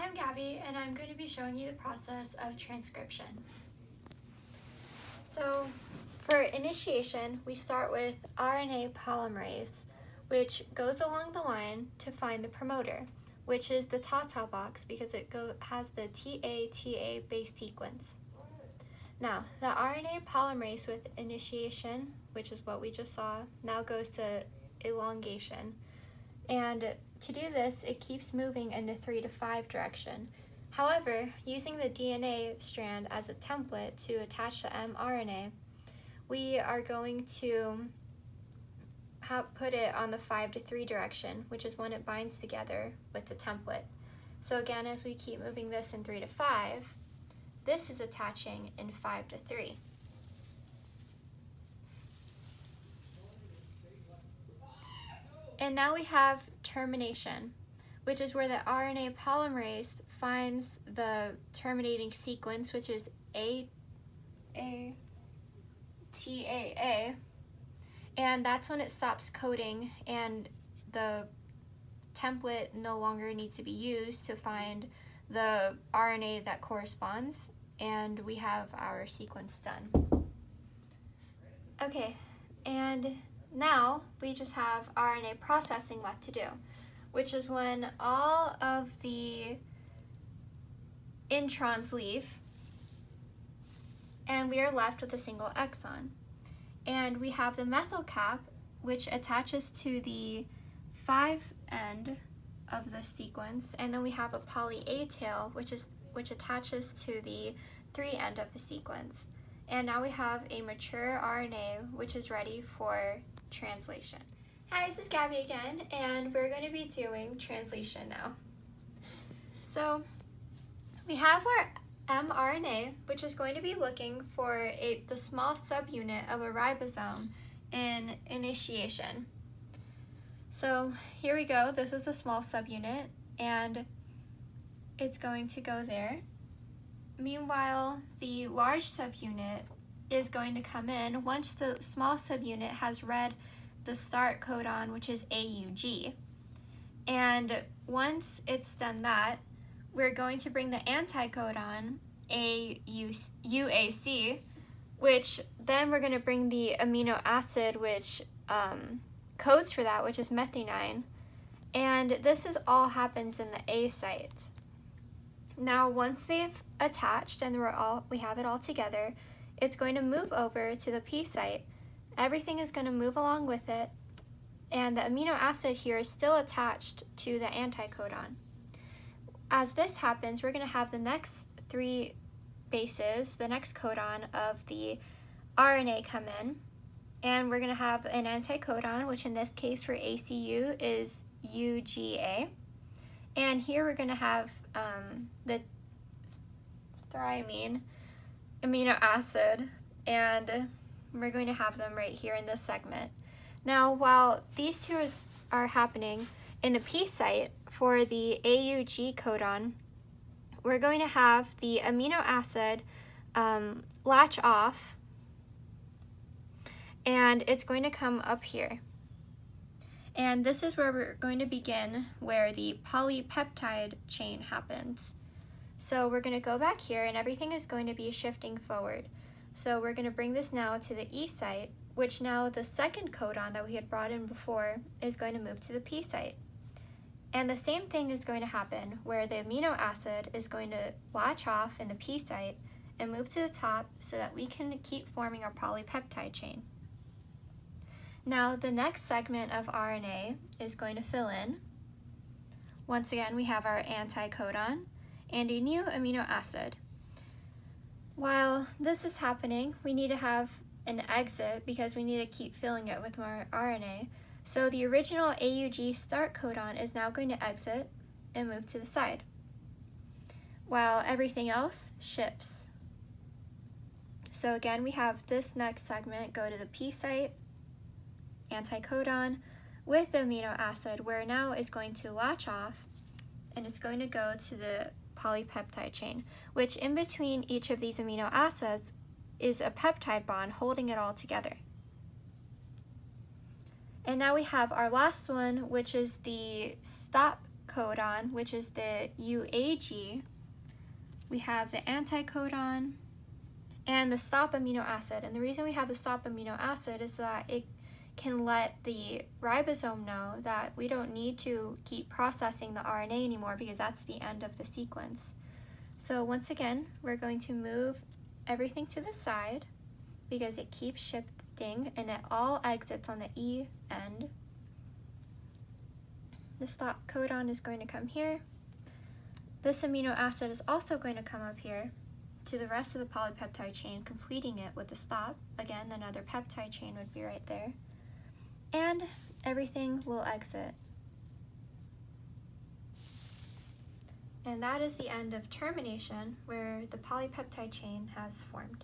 Hi, I'm Gabby, and I'm going to be showing you the process of transcription. So, for initiation, we start with RNA polymerase, which goes along the line to find the promoter, which is the ta-ta box because it has the TA base sequence. Now, the RNA polymerase with initiation, which is what we just saw, now goes to elongation. And to do this, it keeps moving in the 3 to 5 direction. However, using the DNA strand as a template to attach the mRNA, we are going to put it on the 5 to 3 direction, which is when it binds together with the template. So again, as we keep moving this in 3 to 5, this is attaching in 5 to 3. And now we have termination, which is where the RNA polymerase finds the terminating sequence, which is TAA, and that's when it stops coding and the template no longer needs to be used to find the RNA that corresponds, and we have our sequence done. Okay, and now we just have RNA processing left to do, which is when all of the introns leave and we are left with a single exon. And we have the methyl cap, which attaches to the 5 end of the sequence, and then we have a poly A tail, which attaches to the 3 end of the sequence. And now we have a mature RNA, which is ready for translation. Hi, this is Gabby again, and we're going to be doing translation now. So we have our mRNA, which is going to be looking for the small subunit of a ribosome in initiation. So here we go. This is a small subunit, and it's going to go there. Meanwhile, the large subunit is going to come in once the small subunit has read the start codon, which is AUG. And once it's done that, we're going to bring the anticodon, UAC, which then we're going to bring the amino acid which codes for that, which is methionine. And this all happens in the A site. Now, once they've attached and we have it all together, it's going to move over to the P site. Everything is going to move along with it, and the amino acid here is still attached to the anticodon. As this happens, we're going to have the next 3 bases, the next codon of the RNA come in, and we're going to have an anticodon, which in this case for ACU is UGA. And here we're going to have the thymine amino acid, and we're going to have them right here in this segment. Now, while these two are happening in the P site for the AUG codon, we're going to have the amino acid latch off, and it's going to come up here. And this is where we're going to begin, where the polypeptide chain happens. So we're going to go back here, and everything is going to be shifting forward. So we're going to bring this now to the E site, which now the second codon that we had brought in before is going to move to the P site. And the same thing is going to happen, where the amino acid is going to latch off in the P site and move to the top so that we can keep forming our polypeptide chain. Now, the next segment of RNA is going to fill in. Once again, we have our anticodon and a new amino acid. While this is happening, we need to have an exit because we need to keep filling it with more RNA. So the original AUG start codon is now going to exit and move to the side, while everything else shifts. So again, we have this next segment go to the P site, anticodon, with the amino acid, where now it's going to latch off and it's going to go to the polypeptide chain, which in between each of these amino acids is a peptide bond holding it all together. And now we have our last one, which is the stop codon, which is the UAG, we have the anticodon, and the stop amino acid. And the reason we have the stop amino acid is that it can let the ribosome know that we don't need to keep processing the RNA anymore because that's the end of the sequence. So once again, we're going to move everything to the side because it keeps shifting and it all exits on the E end. The stop codon is going to come here. This amino acid is also going to come up here to the rest of the polypeptide chain, completing it with a stop. Again, another peptide chain would be right there. And everything will exit. And that is the end of termination, where the polypeptide chain has formed.